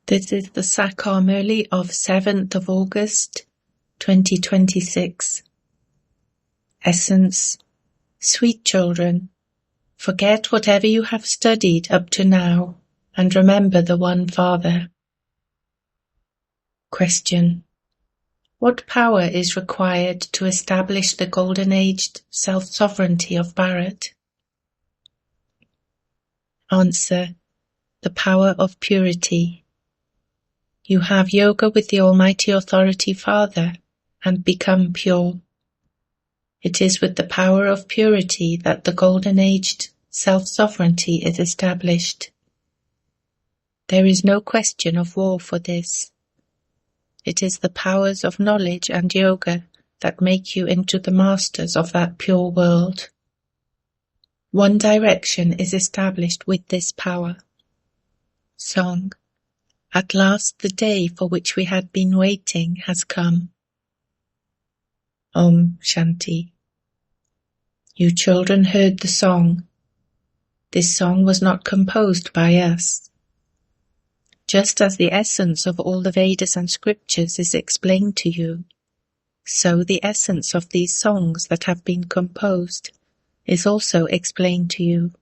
This is the English Murli of 7th of August, 2026. Essence. Sweet children, forget whatever you have studied up to now and remember the One Father. Question. What power is required to establish the golden-aged self-sovereignty of Bharat? Answer. The power of purity. You have yoga with the Almighty Authority Father and become pure. It is with the power of purity that the golden-aged self-sovereignty is established. There is no question of war for this. It is the powers of knowledge and yoga that make you into the masters of that pure world. One direction is established with this power. Song. At last the day for which we had been waiting has come. Om Shanti. You children heard the song. This song was not composed by us. Just as the essence of all the Vedas and scriptures is explained to you, so the essence of these songs that have been composed is also explained to you.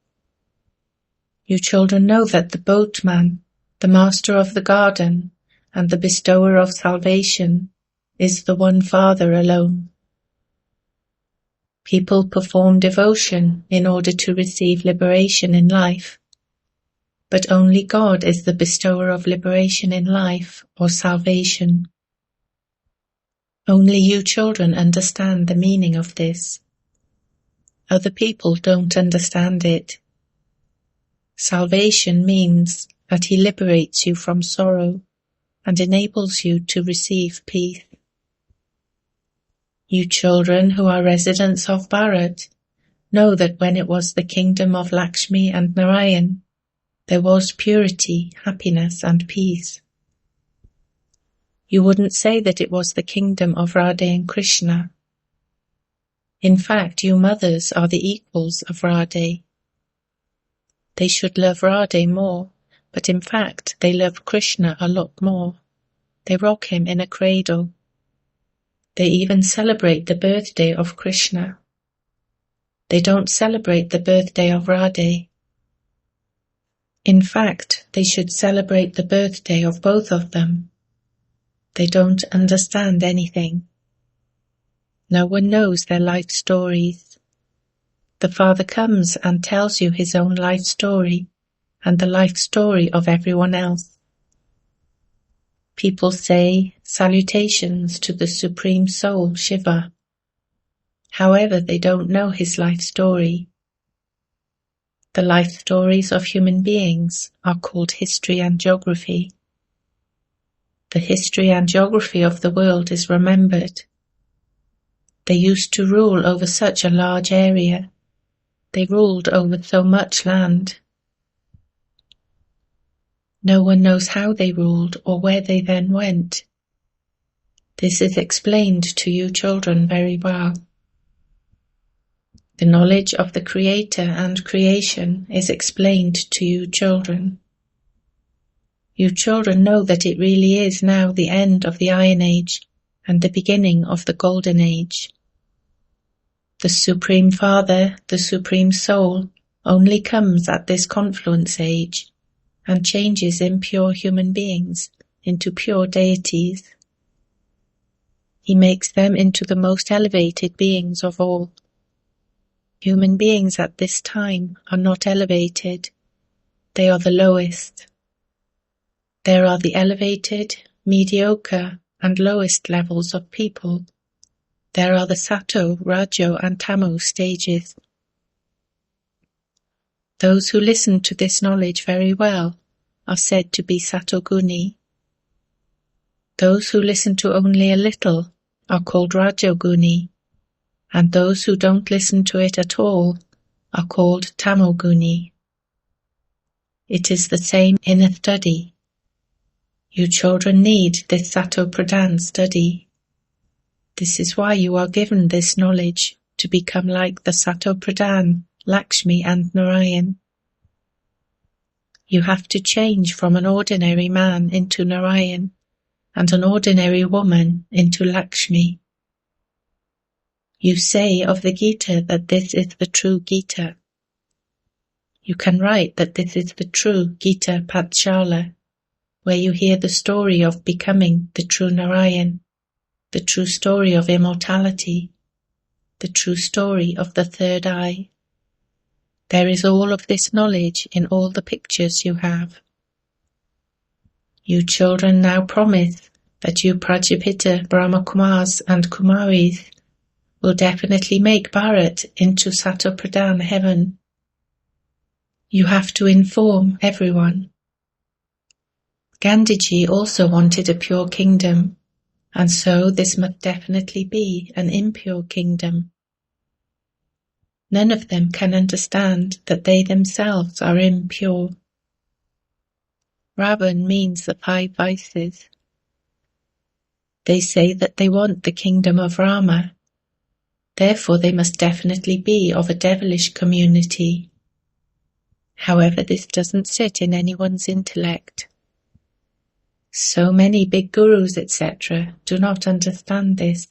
You children know that the boatman, the master of the garden, and the bestower of salvation is the One Father alone. People perform devotion in order to receive liberation in life, but only God is the bestower of liberation in life or salvation. Only you children understand the meaning of this. Other people don't understand it. Salvation means that He liberates you from sorrow and enables you to receive peace. You children who are residents of Bharat know that when it was the kingdom of Lakshmi and Narayan, there was purity, happiness and peace. You wouldn't say that it was the kingdom of Radha and Krishna. In fact, you mothers are the equals of Radha. They should love Radha more, but in fact they love Krishna a lot more. They rock him in a cradle. They even celebrate the birthday of Krishna. They don't celebrate the birthday of Radha. In fact, they should celebrate the birthday of both of them. They don't understand anything. No one knows their life stories. The Father comes and tells you His own life story and the life story of everyone else. People say, salutations to the Supreme Soul, Shiva. However, they don't know his life story. The life stories of human beings are called history and geography. The history and geography of the world is remembered. They used to rule over such a large area. They ruled over so much land. No one knows how they ruled or where they then went. This is explained to you children very well. The knowledge of the Creator and creation is explained to you children. You children know that it really is now the end of the Iron Age and the beginning of the Golden Age. The Supreme Father, the Supreme Soul, only comes at this confluence age and changes impure human beings into pure deities. He makes them into the most elevated beings of all. Human beings at this time are not elevated. They are the lowest. There are the elevated, mediocre, and lowest levels of people. There are the Sato, Rajo, and Tamo stages. Those who listen to this knowledge very well are said to be Satoguni. Those who listen to only a little are called Rajoguni, and those who don't listen to it at all are called Tamoguni. It is the same inner study. You children need this Sato Pradhan study. This is why you are given this knowledge, to become like the Sato Pradhan, Lakshmi and Narayan. You have to change from an ordinary man into Narayan and an ordinary woman into Lakshmi. You say of the Gita that this is the true Gita. You can write that this is the true Gita Pathshala, where you hear the story of becoming the true Narayan, the true story of immortality, the true story of the third eye. There is all of this knowledge in all the pictures you have. You children now promise that you Prajapita Brahmakumars and Kumaris will definitely make Bharat into Satopradhan heaven. You have to inform everyone. Gandhiji also wanted a pure kingdom, and so this must definitely be an impure kingdom. None of them can understand that they themselves are impure. Ravan means the 5 vices. They say that they want the kingdom of Rama. Therefore they must definitely be of a devilish community. However, this doesn't sit in anyone's intellect. So many big gurus, etc., do not understand this.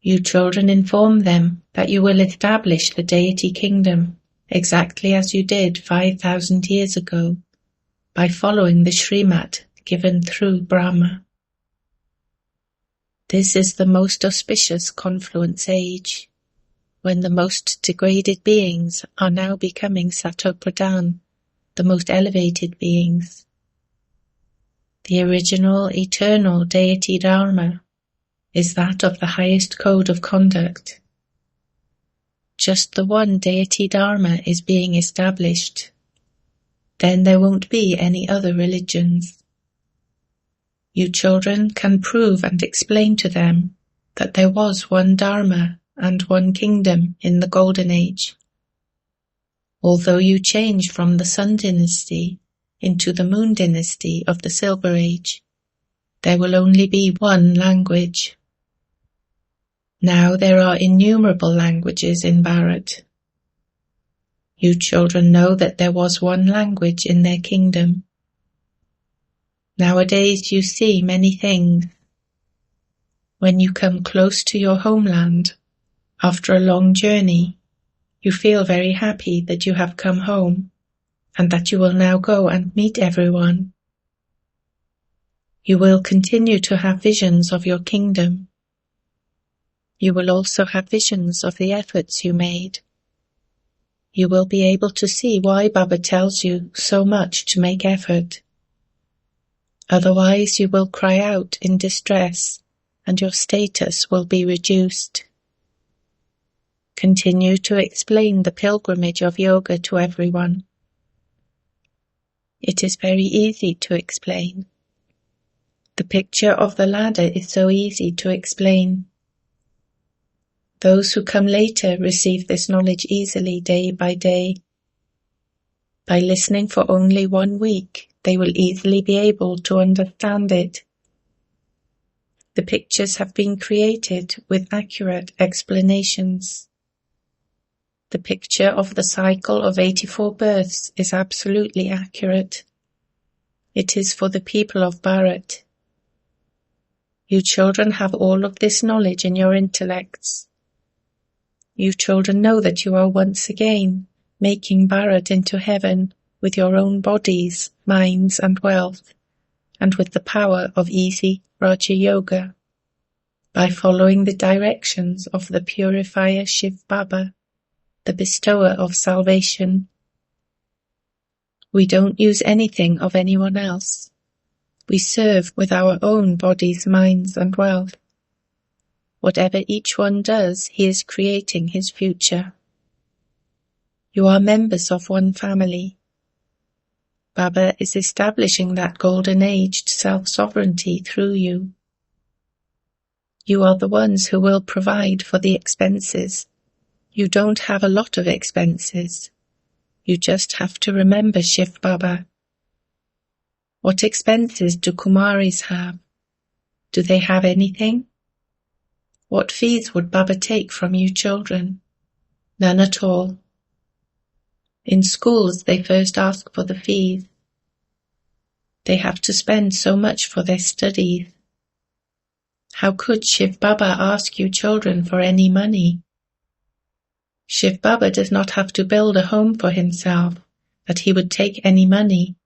You children inform them that you will establish the deity kingdom exactly as you did 5,000 years ago by following the Srimat given through Brahma. This is the most auspicious confluence age, when the most degraded beings are now becoming Satopradhan, the most elevated beings. The original, eternal deity Dharma is that of the highest code of conduct. Just the one deity Dharma is being established. Then there won't be any other religions. You children can prove and explain to them that there was one Dharma and one kingdom in the Golden Age. Although you change from the Sun dynasty into the Moon dynasty of the Silver Age, there will only be one language. Now there are innumerable languages in Bharat. You children know that there was one language in their kingdom. Nowadays you see many things. When you come close to your homeland, after a long journey, you feel very happy that you have come home and that you will now go and meet everyone. You will continue to have visions of your kingdom. You will also have visions of the efforts you made. You will be able to see why Baba tells you so much to make effort. Otherwise you will cry out in distress and your status will be reduced. Continue to explain the pilgrimage of yoga to everyone. It is very easy to explain. The picture of the ladder is so easy to explain. Those who come later receive this knowledge easily day by day. By listening for only 1 week, they will easily be able to understand it. The pictures have been created with accurate explanations. The picture of the cycle of 84 births is absolutely accurate. It is for the people of Bharat. You children have all of this knowledge in your intellects. You children know that you are once again making Bharat into heaven with your own bodies, minds and wealth, and with the power of easy Raja Yoga, by following the directions of the purifier Shiv Baba, the bestower of salvation. We don't use anything of anyone else. We serve with our own bodies, minds and wealth. Whatever each one does, he is creating his future. You are members of one family. Baba is establishing that golden-aged self-sovereignty through you. You are the ones who will provide for the expenses. You don't have a lot of expenses. You just have to remember Shiv Baba. What expenses do Kumaris have? Do they have anything? What fees would Baba take from you children? None at all. In schools they first ask for the fees. They have to spend so much for their studies. How could Shiv Baba ask you children for any money? Shiv Baba does not have to build a home for himself, that he would take any money.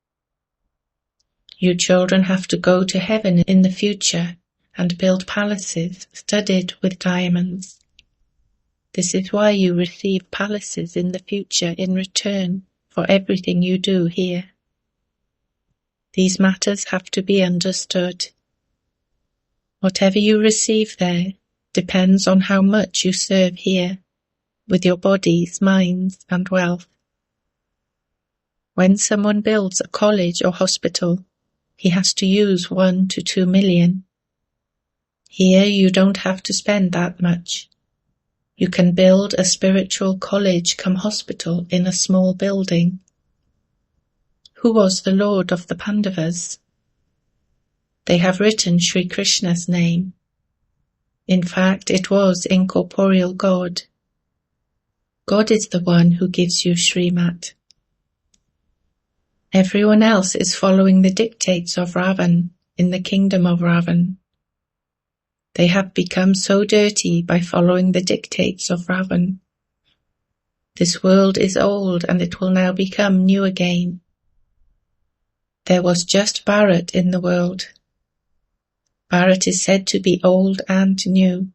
You children have to go to heaven in the future and build palaces studded with diamonds. This is why you receive palaces in the future in return for everything you do here. These matters have to be understood. Whatever you receive there depends on how much you serve here, with your bodies, minds, and wealth. When someone builds a college or hospital, he has to use 1 to 2 million. Here you don't have to spend that much. You can build a spiritual college come hospital in a small building. Who was the Lord of the Pandavas? They have written Sri Krishna's name. In fact, it was incorporeal God. God is the one who gives you Srimat. Everyone else is following the dictates of Ravan in the kingdom of Ravan. They have become so dirty by following the dictates of Ravan. This world is old and it will now become new again. There was just Bharat in the world. Bharat is said to be old and new.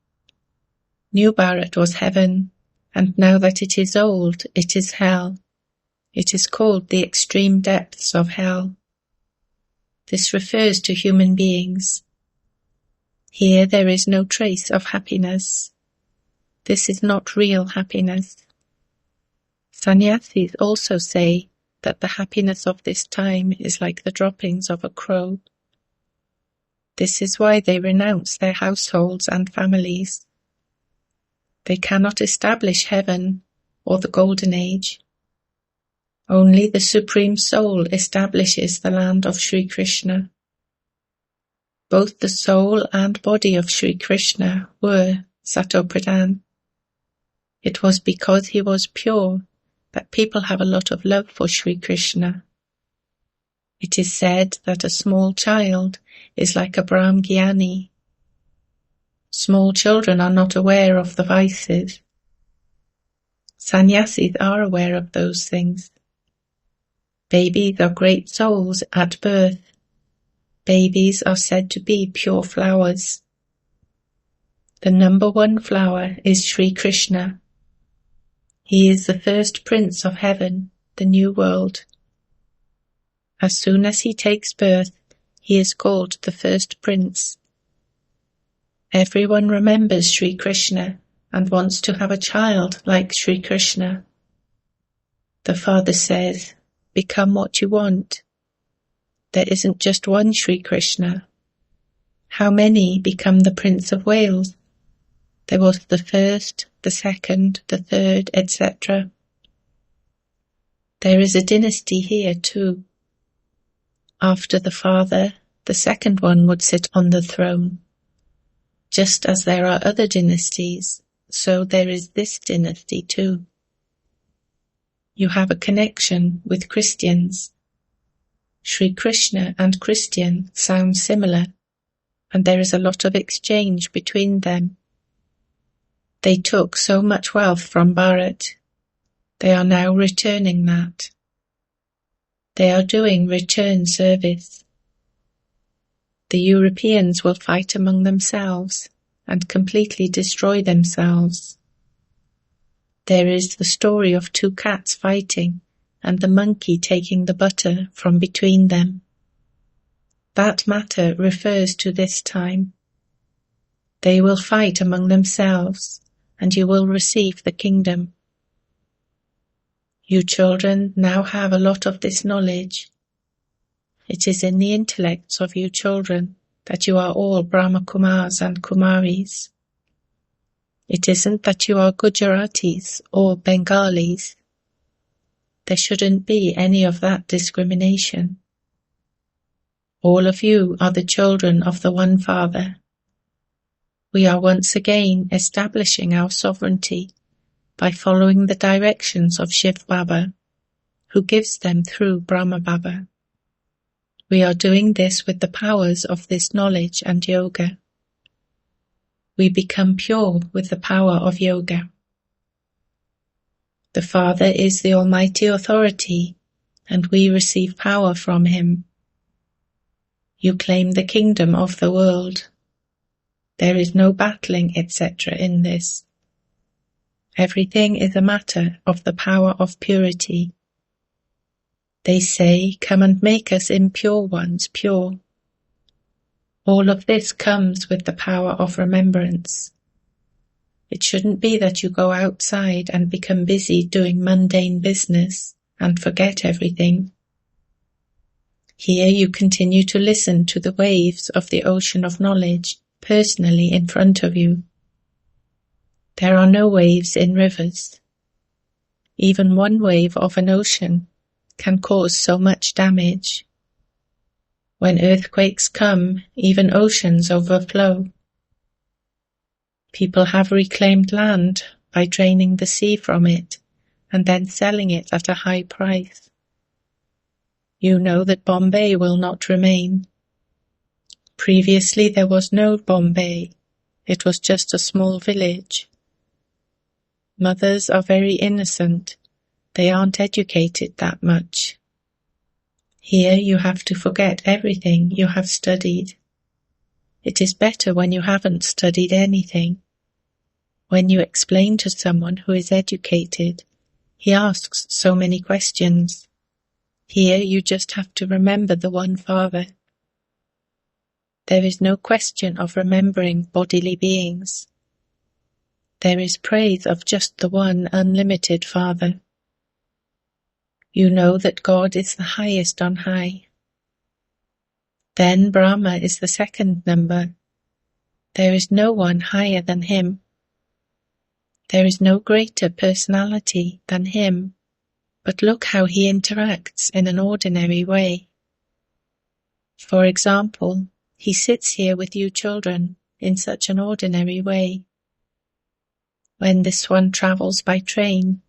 New Bharat was heaven, and now that it is old, it is hell. It is called the extreme depths of hell. This refers to human beings. Here there is no trace of happiness. This is not real happiness. Sannyasis also say that the happiness of this time is like the droppings of a crow. This is why they renounce their households and families. They cannot establish heaven or the golden age. Only the Supreme Soul establishes the land of Sri Krishna. Both the soul and body of Sri Krishna were Satopradhan. It was because he was pure that people have a lot of love for Sri Krishna. It is said that a small child is like a Brahmgyani. Small children are not aware of the vices. Sannyasis are aware of those things. Babies are great souls at birth. Babies are said to be pure flowers. The number one flower is Sri Krishna. He is the first prince of heaven, the new world. As soon as he takes birth, he is called the first prince. Everyone remembers Sri Krishna and wants to have a child like Sri Krishna. The father says, "Become what you want." There isn't just one Sri Krishna. How many become the Prince of Wales? There was the first, the second, the third, etc. There is a dynasty here too. After the father, the second one would sit on the throne. Just as there are other dynasties, so there is this dynasty too. You have a connection with Christians. Sri Krishna and Christian sound similar, and there is a lot of exchange between them. They took so much wealth from Bharat. They are now returning that. They are doing return service. The Europeans will fight among themselves and completely destroy themselves. There is the story of 2 cats fighting and the monkey taking the butter from between them. That matter refers to this time. They will fight among themselves, and you will receive the kingdom. You children now have a lot of this knowledge. It is in the intellects of you children that you are all Brahma Kumars and Kumaris. It isn't that you are Gujaratis or Bengalis. There shouldn't be any of that discrimination. All of you are the children of the one Father. We are once again establishing our sovereignty by following the directions of Shiv Baba. who gives them through Brahma Baba. We are doing this with the powers of this knowledge and yoga. We become pure with the power of yoga. The Father is the Almighty Authority, and we receive power from Him. You claim the kingdom of the world. There is no battling, etc. in this. Everything is a matter of the power of purity. They say, "Come and make us impure ones pure." All of this comes with the power of remembrance. It shouldn't be that you go outside and become busy doing mundane business and forget everything. Here you continue to listen to the waves of the ocean of knowledge personally in front of you. There are no waves in rivers. Even one wave of an ocean can cause so much damage. When earthquakes come, even oceans overflow. People have reclaimed land by draining the sea from it and then selling it at a high price. You know that Bombay will not remain. Previously there was no Bombay. It was just a small village. Mothers are very innocent. They aren't educated that much. Here you have to forget everything you have studied. It is better when you haven't studied anything. When you explain to someone who is educated, he asks so many questions. Here you just have to remember the one Father. There is no question of remembering bodily beings. There is praise of just the one unlimited Father. You know that God is the highest on high. Then Brahma is the second number. There is no one higher than him. There is no greater personality than him, but look how he interacts in an ordinary way. For example, he sits here with you children in such an ordinary way. When this one travels by train,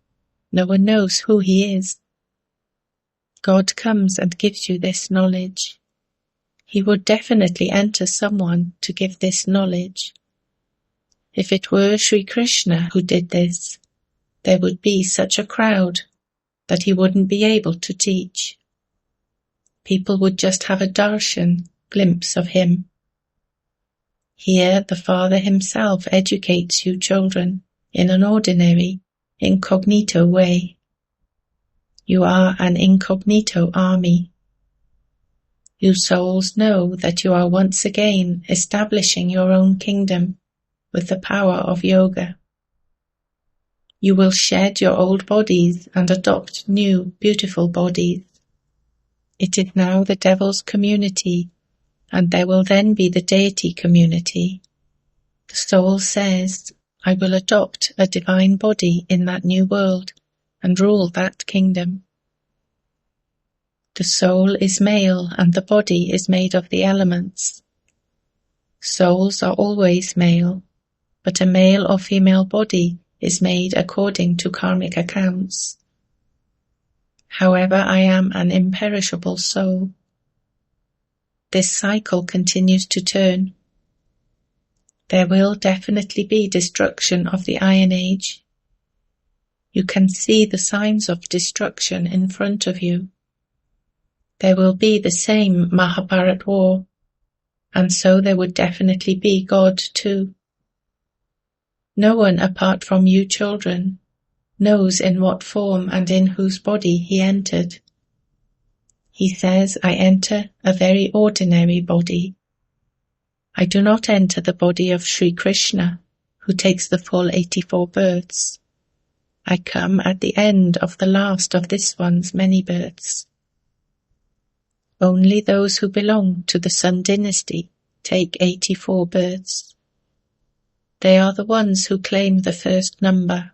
no one knows who he is. God comes and gives you this knowledge. He would definitely enter someone to give this knowledge. If it were Sri Krishna who did this, there would be such a crowd that he wouldn't be able to teach. People would just have a darshan, glimpse of him. Here the Father himself educates you children in an ordinary, incognito way. You are an incognito army. You souls know that you are once again establishing your own kingdom with the power of yoga. You will shed your old bodies and adopt new, beautiful bodies. It is now the devil's community, and there will then be the deity community. The soul says, "I will adopt a divine body in that new world and rule that kingdom." The soul is male and the body is made of the elements. Souls are always male, but a male or female body is made according to karmic accounts. However, I am an imperishable soul. This cycle continues to turn. There will definitely be destruction of the Iron Age. You can see the signs of destruction in front of you. There will be the same Mahabharat war, and so there would definitely be God too. No one apart from you children knows in what form and in whose body he entered. He says, "I enter a very ordinary body. I do not enter the body of Sri Krishna, who takes the full 84 births. I come at the end of the last of this one's many births." Only those who belong to the Sun dynasty take 84 births. They are the ones who claim the first number.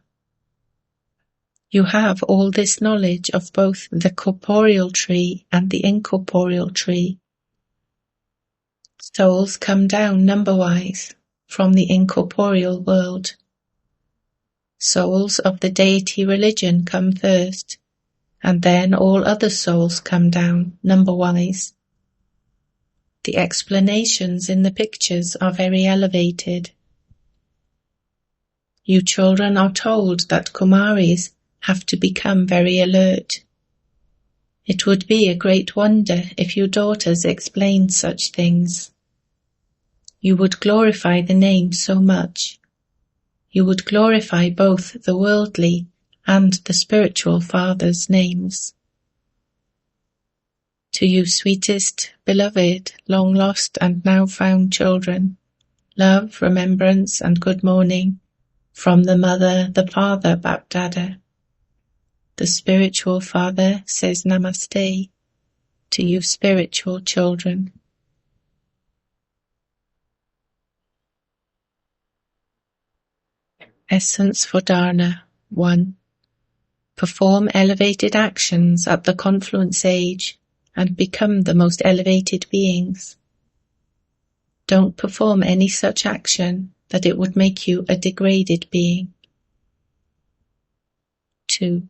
You have all this knowledge of both the corporeal tree and the incorporeal tree. Souls come down number-wise from the incorporeal world. Souls of the deity religion come first, and then all other souls come down, number-wise. The explanations in the pictures are very elevated. You children are told that Kumaris have to become very alert. It would be a great wonder if you daughters explained such things. You would glorify the name so much. You would glorify both the worldly and the spiritual Father's names. To you sweetest, beloved, long lost and now found children, love, remembrance and good morning from the Mother, the Father, Bapdada. The spiritual Father says Namaste to you spiritual children. Essence for Dharna 1. Perform elevated actions at the confluence age and become the most elevated beings. Don't perform any such action that it would make you a degraded being. 2.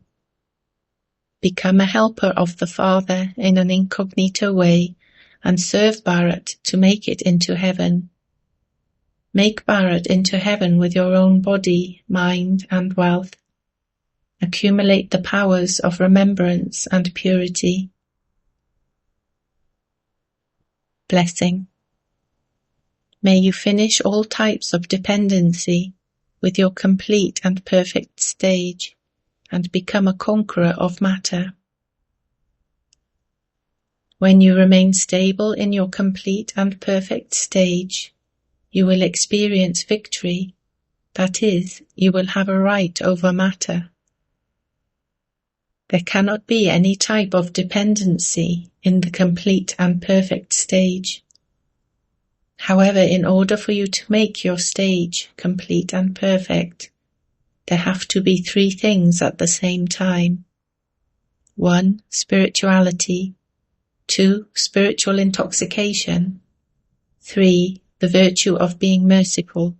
Become a helper of the Father in an incognito way and serve Bharat to make it into heaven. Make Bharat into heaven with your own body, mind and wealth. Accumulate the powers of remembrance and purity. Blessing. May you finish all types of dependency with your complete and perfect stage and become a conqueror of matter. When you remain stable in your complete and perfect stage, you will experience victory, that is, you will have a right over matter. There cannot be any type of dependency in the complete and perfect stage. However, in order for you to make your stage complete and perfect, there have to be 3 things at the same time. 1. Spirituality. 2. Spiritual intoxication. 3. The virtue of being merciful.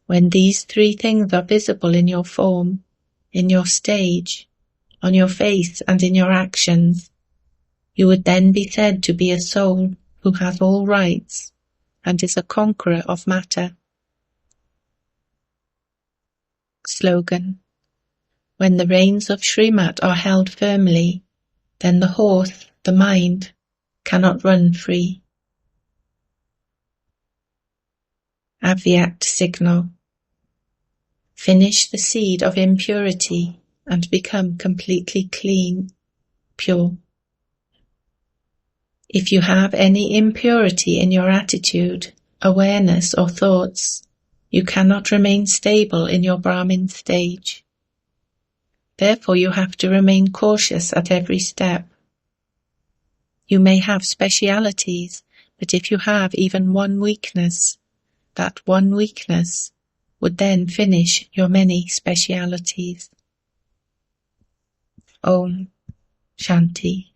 When these 3 things are visible in your form, in your stage, on your face and in your actions, you would then be said to be a soul who has all rights and is a conqueror of matter. Slogan. When the reins of Srimat are held firmly, then the horse, the mind, cannot run free. Avyakt signal. Finish the seed of impurity and become completely clean, pure. If you have any impurity in your attitude, awareness or thoughts, you cannot remain stable in your Brahmin stage. Therefore you have to remain cautious at every step. You may have specialities, but if you have even one weakness, that one weakness would then finish your many specialities. Om Shanti.